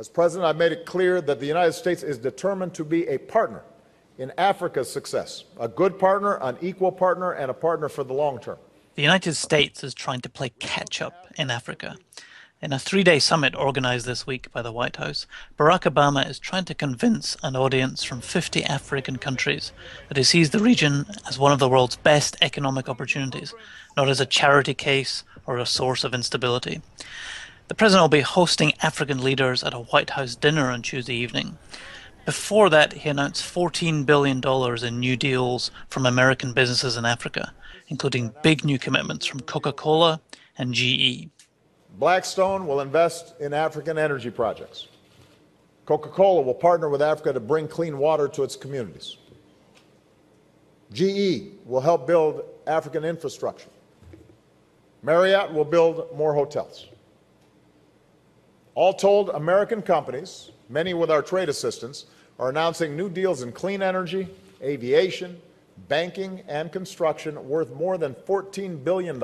As President, I've made it clear that the United States is determined to be a partner in Africa's success, a good partner, an equal partner, and a partner for the long term. The United States is trying to play catch-up in Africa. In a three-day summit organized this week by the White House, Barack Obama is trying to convince an audience from 50 African countries that he sees the region as one of the world's best economic opportunities, not as a charity case or a source of instability. The president will be hosting African leaders at a White House dinner on Tuesday evening. Before that, he announced $14 billion in new deals from American businesses in Africa, including big new commitments from Coca-Cola and GE. Blackstone will invest in African energy projects. Coca-Cola will partner with Africa to bring clean water to its communities. GE will help build African infrastructure. Marriott will build more hotels. All told, American companies, many with our trade assistance, are announcing new deals in clean energy, aviation, banking, and construction worth more than $14 billion.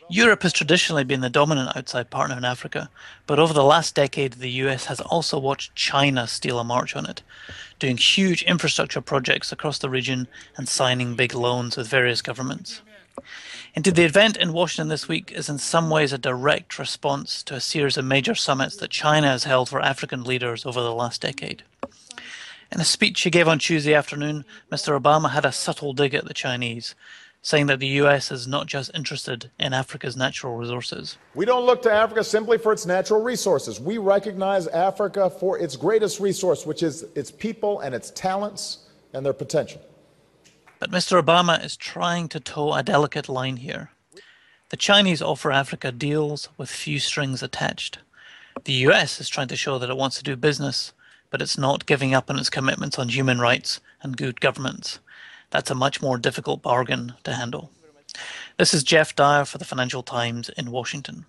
Europe has traditionally been the dominant outside partner in Africa, but over the last decade, the US has also watched China steal a march on it, doing huge infrastructure projects across the region and signing big loans with various governments. Indeed, the event in Washington this week is in some ways a direct response to a series of major summits that China has held for African leaders over the last decade. In a speech he gave on Tuesday afternoon, Mr. Obama had a subtle dig at the Chinese, saying that the US is not just interested in Africa's natural resources. We don't look to Africa simply for its natural resources. We recognize Africa for its greatest resource, which is its people and its talents and their potential. But Mr. Obama is trying to toe a delicate line here. The Chinese offer Africa deals with few strings attached. The US is trying to show that it wants to do business, but it's not giving up on its commitments on human rights and good governance. That's a much more difficult bargain to handle. This is Geoff Dyer for the Financial Times in Washington.